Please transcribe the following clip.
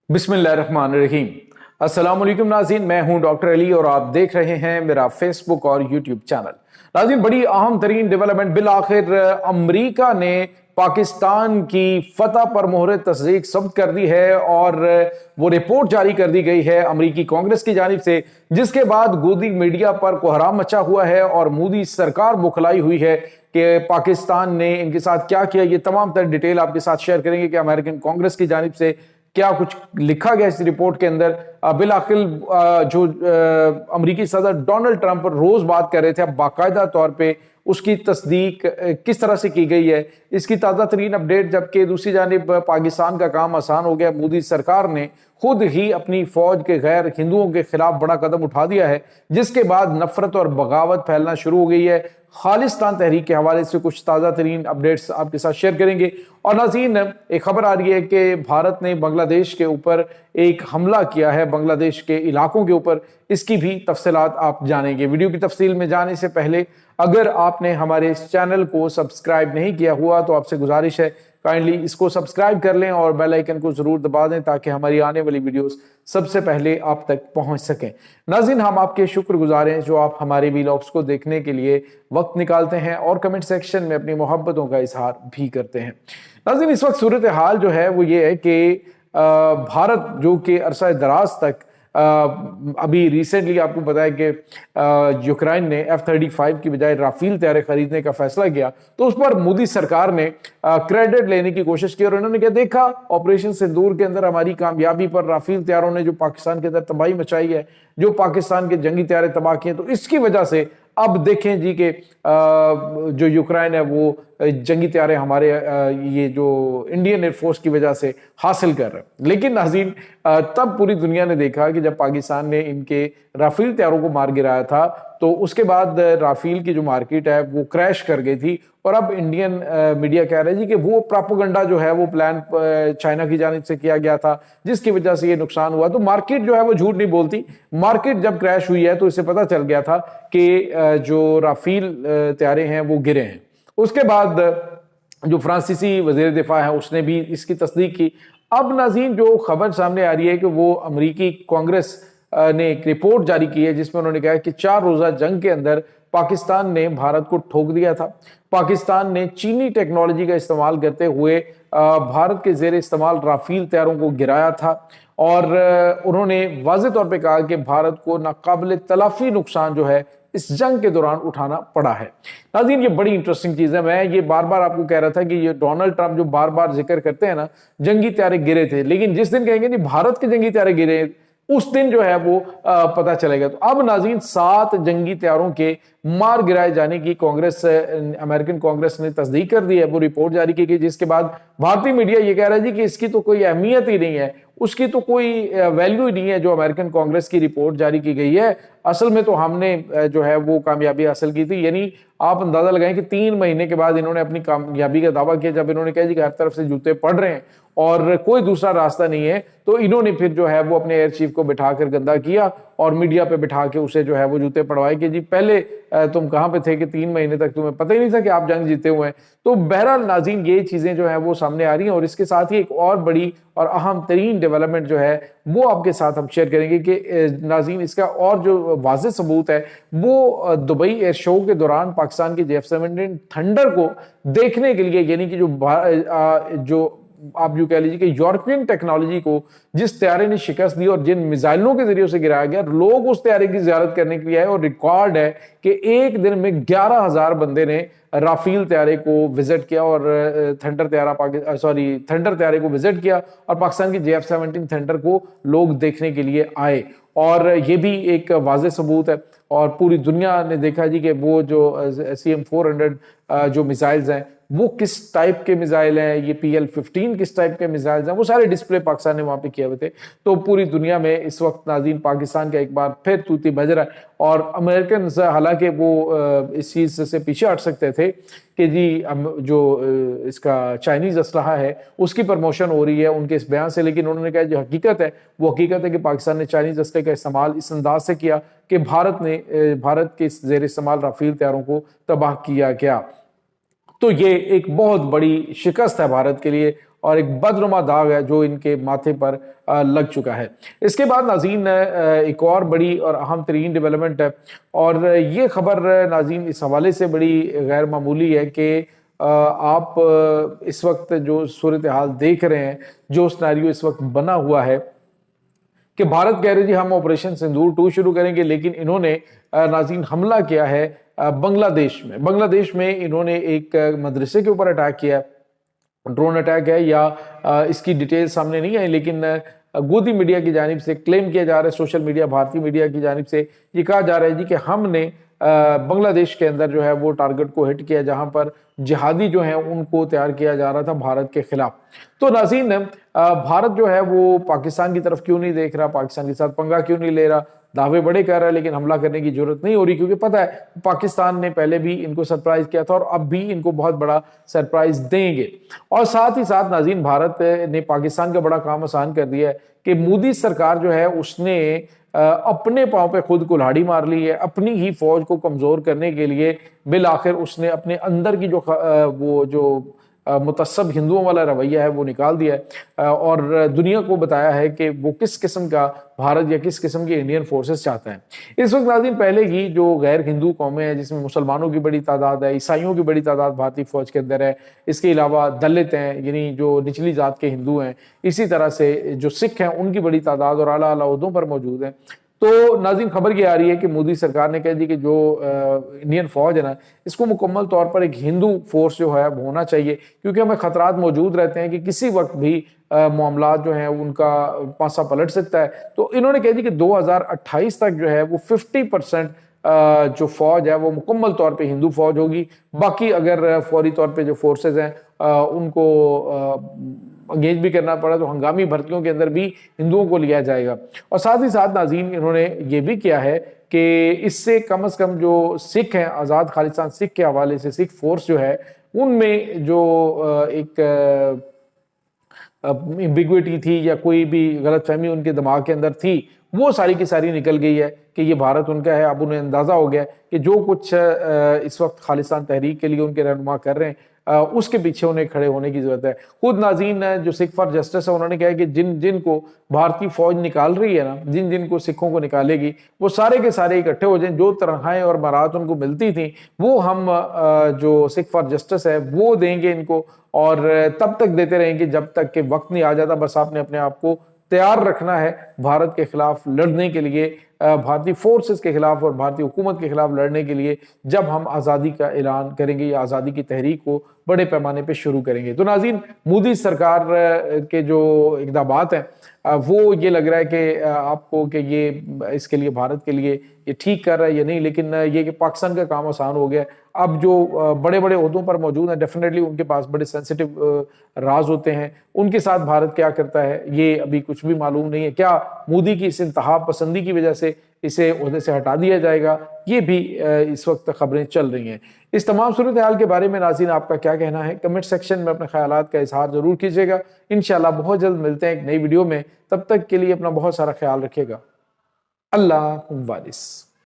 बिस्मिल्लाहिर्रहमानिर्रहीम। अस्सलाम वालेकुम नाज़रीन, मैं हूं डॉक्टर अली और आप देख रहे हैं मेरा फेसबुक और यूट्यूब चैनल। नाज़रीन, बड़ी अहम तरीन डेवलपमेंट, बिलाखिर अमरीका ने पाकिस्तान की फतह पर मोहर तस्दीक सब्त कर दी है और वो रिपोर्ट जारी कर दी गई है अमरीकी कांग्रेस की जानिब से, जिसके बाद गोदी मीडिया पर कोहराम मचा हुआ है और मोदी सरकार बुखलाई हुई है कि पाकिस्तान ने इनके साथ क्या किया। ये तमाम तर डिटेल आपके साथ शेयर करेंगे कि अमेरिकन कांग्रेस की जानिब से क्या कुछ लिखा गया इस रिपोर्ट के अंदर। बिलाखिर जो अमरीकी सदर डोनाल्ड ट्रंप रोज बात कर रहे थे, अब बाकायदा तौर पे उसकी तस्दीक किस तरह से की गई है, इसकी ताज़ा तरीन अपडेट। जबकि दूसरी जानिब पाकिस्तान का काम आसान हो गया, मोदी सरकार ने खुद ही अपनी फौज के गैर हिंदुओं के खिलाफ बड़ा कदम उठा दिया है, जिसके बाद नफरत और बगावत फैलना शुरू हो गई है। खालिस्तान तहरीक के हवाले से कुछ ताज़ा तरीन अपडेट्स आपके साथ शेयर करेंगे। और नाज़रीन, एक खबर आ रही है कि भारत ने बांग्लादेश के ऊपर एक हमला किया है, बांग्लादेश के इलाकों के ऊपर। इसकी भी तफसीलात आप जानेंगे। वीडियो की तफसील में जाने से पहले अगर आपने हमारे इस चैनल को सब्सक्राइब नहीं किया हुआ तो आपसे गुजारिश है काइंडली इसको सब्सक्राइब कर लें और बेल आइकन को जरूर दबा दें ताकि हमारी आने वाली वीडियोस सबसे पहले आप तक पहुंच सकें। नाज़रीन, हम आपके शुक्रगुजार हैं जो आप हमारे वीलॉग्स को देखने के लिए वक्त निकालते हैं और कमेंट सेक्शन में अपनी मोहब्बतों का इजहार भी करते हैं। नाज़रीन, इस वक्त सूरत हाल जो है वो ये है कि भारत जो कि अरसा दराज तक अभी रिसेंटली आपको पता है कि यूक्रेन ने F-35 की बजाय राफेल तैयारे खरीदने का फैसला किया, तो उस पर मोदी सरकार ने क्रेडिट लेने की कोशिश की और उन्होंने क्या देखा, ऑपरेशन सिंदूर के अंदर हमारी कामयाबी पर राफेल तैयारों ने जो पाकिस्तान के अंदर तबाही मचाई है, जो पाकिस्तान के जंगी तैयारे तबाह किए, तो इसकी वजह से अब देखें जी कि जो यूक्रेन है वो जंगी तैयारे हमारे ये जो इंडियन एयरफोर्स की वजह से हासिल कर रहे हैं। लेकिन नाज़रीन, तब पूरी दुनिया ने देखा कि जब पाकिस्तान ने इनके राफेल तैयारों को मार गिराया था तो उसके बाद राफेल की जो मार्केट है वो क्रैश कर गई थी। और अब इंडियन मीडिया कह रहा है जी कि वो प्रोपेगेंडा जो है वो प्लान चाइना की जानिब से किया गया था, जिसकी वजह से ये नुकसान हुआ। तो मार्केट जो है वो झूठ नहीं बोलती, मार्केट जब क्रैश हुई है तो इससे पता चल गया था कि जो राफेल तैयारे हैं वो गिरे हैं। उसके बाद जो फ्रांसीसी वजीर दिफा है उसने भी इसकी तस्दीक की। अब नाज़रीन, जो खबर सामने आ रही है कि वो अमरीकी कांग्रेस ने एक रिपोर्ट जारी की है जिसमें उन्होंने कहा कि 4 रोजा जंग के अंदर पाकिस्तान ने भारत को ठोक दिया था। पाकिस्तान ने चीनी टेक्नोलॉजी का इस्तेमाल करते हुए भारत के जेर इस्तेमाल राफेल तैयारों को गिराया था और उन्होंने वाज़ेह तौर पे कहा कि भारत को नाकाबिल तलाफी नुकसान जो है इस जंग के दौरान उठाना पड़ा है। नाज़रीन, ये बड़ी इंटरेस्टिंग चीज है। मैं ये बार बार आपको कह रहा था कि ये डोनाल्ड ट्रंप जो बार बार जिक्र करते हैं ना, जंगी तैयारे गिरे थे, लेकिन जिस दिन कहेंगे नहीं भारत के जंगी तैयारे गिरे उस दिन जो है वो पता चलेगा। तो अब नाज़रीन, 7 जंगी तैयारों के मार गिराए जाने की अमेरिकन कांग्रेस ने तस्दीक कर दी है, वो रिपोर्ट जारी की गई, जिसके बाद भारतीय मीडिया ये कह रहा है जी कि इसकी तो कोई अहमियत ही नहीं है, उसकी तो कोई वैल्यू ही नहीं है जो अमेरिकन कांग्रेस की रिपोर्ट जारी की गई है। असल में तो हमने जो है वो कामयाबी हासिल की थी। यानी आप अंदाजा लगाएं कि 3 महीने के बाद इन्होंने अपनी कामयाबी का दावा किया, जब इन्होंने कहा जी कि हर तरफ से जूते पड़ रहे हैं और कोई दूसरा रास्ता नहीं है, तो इन्होंने फिर जो है वो अपने एयर चीफ को बिठाकर गंदा किया और मीडिया पे बिठा के उसे जो है वो जूते पड़वाए कि जी पहले तुम कहां पे थे कि 3 महीने तक तुम्हें पता ही नहीं था कि आप जंग जीते हुए हैं। तो बहरहाल नाज़रीन, ये चीजें जो है वो सामने आ रही हैं और इसके साथ ही एक और बड़ी और अहम तरीन डेवलपमेंट जो है वो आपके साथ हम शेयर करेंगे कि नाज़रीन, इसका और जो वाज़ेह सबूत है वो दुबई एयर शो के दौरान पाकिस्तान के F-17 थंडर को देखने के लिए, यानी कि जो आप यूं कह लीजिए कि यूरोपियन टेक्नोलॉजी को जिस तैयारे ने शिकस्त दी और जिन मिसाइलों के जरिए से गिराया गया, लोग उस तैयारे की जियारत करने के लिए आए और रिकॉर्ड है कि एक दिन में 11,000 बंदे ने राफेल तैयारे को विजिट किया और थंडर तैयारे को विजिट किया और पाकिस्तान की F-17 थंडर को लोग देखने के लिए आए। और ये भी एक वाज़ेह सबूत है और पूरी दुनिया ने देखा जी कि वो जो CM-400 जो मिसाइल्स हैं वो किस टाइप के मिसाइल हैं, ये PL-15 किस टाइप के मिसाइल्स हैं, वो सारे डिस्प्ले पाकिस्तान ने वहां पे किए हुए थे। तो पूरी दुनिया में इस वक्त नाज़रीन पाकिस्तान का एक बार फिर तूती बज रहा है और अमेरिकन हालांकि वो इस चीज से पीछे हट सकते थे कि जी जो इसका चाइनीज असलहा है उसकी प्रमोशन हो रही है उनके इस बयान से, लेकिन उन्होंने कहा जो हकीकत है वो हकीकत है कि पाकिस्तान ने चाइनीज असले का इस्तेमाल इस अंदाज से किया कि भारत के जेर इस्तेमाल राफेल तैयारों को तबाह किया गया। तो ये एक बहुत बड़ी शिकस्त है भारत के लिए اور ایک بدنما داغ ہے جو ان کے ماتھے پر لگ چکا ہے۔ اس کے بعد ناظرین ایک اور بڑی اور اہم ترین ڈیولپمنٹ ہے، اور یہ خبر ناظرین اس حوالے سے بڑی غیر معمولی ہے کہ آپ اس وقت جو صورتحال دیکھ رہے ہیں، جو سیناریو اس وقت بنا ہوا ہے کہ بھارت کہہ رہے جی ہم آپریشن سندور 2 شروع کریں گے، لیکن انہوں نے ناظرین حملہ کیا ہے بنگلہ دیش میں۔ بنگلہ دیش میں انہوں نے ایک مدرسے کے اوپر اٹیک کیا، ڈرون اٹیک ہے یا اس کی ڈیٹیل سامنے نہیں آئی، لیکن گودی میڈیا کی جانب سے کلیم کیا جا رہا ہے، سوشل میڈیا بھارتی میڈیا کی جانب سے یہ کہا جا رہا ہے جی کہ ہم نے بنگلہ دیش کے اندر جو ہے وہ ٹارگٹ کو ہٹ کیا جہاں پر جہادی جو ہیں ان کو تیار کیا جا رہا تھا بھارت کے خلاف۔ تو ناظرین بھارت جو ہے وہ پاکستان کی طرف کیوں نہیں دیکھ رہا، پاکستان کے ساتھ پنگا کیوں نہیں لے رہا، دعوے بڑے کر رہا ہے لیکن حملہ کرنے کی ضرورت نہیں ہو رہی، کیونکہ پتہ ہے پاکستان نے پہلے بھی ان کو سرپرائز کیا تھا اور اب بھی ان کو بہت بڑا سرپرائز دیں گے۔ اور ساتھ ہی ساتھ ناظرین بھارت نے پاکستان کا بڑا کام آسان کر دیا ہے کہ مودی سرکار جو ہے اس نے اپنے پاؤں پہ خود کلہاڑی مار لی ہے، اپنی ہی فوج کو کمزور کرنے کے لیے بالآخر اس نے اپنے اندر کی جو متعصب ہندوؤں والا رویہ ہے وہ نکال دیا ہے، اور دنیا کو بتایا ہے کہ وہ کس قسم کا بھارت یا کس قسم کی انڈین فورسز چاہتا ہے۔ اس وقت ناظرین پہلے ہی جو غیر ہندو قومیں ہیں جس میں مسلمانوں کی بڑی تعداد ہے، عیسائیوں کی بڑی تعداد بھارتی فوج کے اندر ہے، اس کے علاوہ دلت ہیں یعنی جو نچلی ذات کے ہندو ہیں، اسی طرح سے جو سکھ ہیں ان کی بڑی تعداد اور اعلیٰ اعلیٰ عہدوں پر موجود ہیں۔ تو ناظرین خبر یہ آ رہی ہے کہ مودی سرکار نے کہہ دی کہ جو انڈین فوج ہے نا اس کو مکمل طور پر ایک ہندو فورس جو ہے وہ ہونا چاہیے، کیونکہ ہمیں خطرات موجود رہتے ہیں کہ کسی وقت بھی معاملات جو ہیں ان کا پاسا پلٹ سکتا ہے۔ تو انہوں نے کہہ دی کہ 2028 تک جو ہے وہ 50% جو فوج ہے وہ مکمل طور پہ ہندو فوج ہوگی، باقی اگر فوری طور پہ جو فورسز ہیں ان کو انگیج بھی کرنا پڑا تو ہنگامی بھرتیوں کے اندر بھی ہندوؤں کو لیا جائے گا۔ اور ساتھ ہی ساتھ ناظرین انہوں نے یہ بھی کیا ہے کہ اس سے کم از کم جو سکھ ہیں، آزاد خالصان سکھ کے حوالے سے سکھ فورس جو ہے ان میں جو ایک ایمبیگوٹی تھی یا کوئی بھی غلط فہمی ان کے دماغ کے اندر تھی وہ ساری کی ساری نکل گئی ہے کہ یہ بھارت ان کا ہے۔ اب انہیں اندازہ ہو گیا کہ جو کچھ اس وقت خالصان تحریک کے لیے ان کے رہنما کر رہے ہیں اس کے پیچھے انہیں کھڑے ہونے کی ضرورت ہے۔ خود ناظرین جو سکھ فار جسٹس ہے انہوں نے کہا کہ جن کو بھارتی فوج نکال رہی ہے نا، جن کو سکھوں کو نکالے گی وہ سارے کے سارے اکٹھے ہو جائیں، جو تنخواہیں اور برات ان کو ملتی تھیں وہ ہم جو سکھ فار جسٹس ہے وہ دیں گے ان کو، اور تب تک دیتے رہیں گے جب تک کہ وقت نہیں آ جاتا۔ بس آپ نے اپنے آپ کو تیار رکھنا ہے بھارت کے خلاف لڑنے کے لیے، بھارتی فورسز کے خلاف اور بھارتی حکومت کے خلاف لڑنے کے لیے جب ہم آزادی کا اعلان کریں گے یا آزادی کی تحریک کو بڑے پیمانے پہ شروع کریں گے۔ تو ناظرین مودی سرکار کے جو اقدامات ہیں وہ یہ لگ رہا ہے کہ آپ کو کہ یہ اس کے لیے بھارت کے لیے یہ ٹھیک کر رہا ہے یا نہیں، لیکن یہ کہ پاکستان کا کام آسان ہو گیا ہے۔ اب جو بڑے بڑے عہدوں پر موجود ہیں ڈیفینیٹلی ان کے پاس بڑے سینسیٹیو راز ہوتے ہیں، ان کے ساتھ بھارت کیا کرتا ہے یہ ابھی کچھ بھی معلوم نہیں ہے۔ کیا مودی کی اس انتہا پسندی کی وجہ سے اسے عہدے سے ہٹا دیا جائے گا، یہ بھی اس وقت خبریں چل رہی ہیں۔ اس تمام صورتحال کے بارے میں ناظرین آپ کا کیا کہنا ہے؟ کمنٹ سیکشن میں اپنے خیالات کا اظہار ضرور کیجیے گا۔ انشاءاللہ بہت جلد ملتے ہیں ایک نئی ویڈیو میں، تب تک کے لیے اپنا بہت سارا خیال رکھیے گا۔ اللہ حافظ۔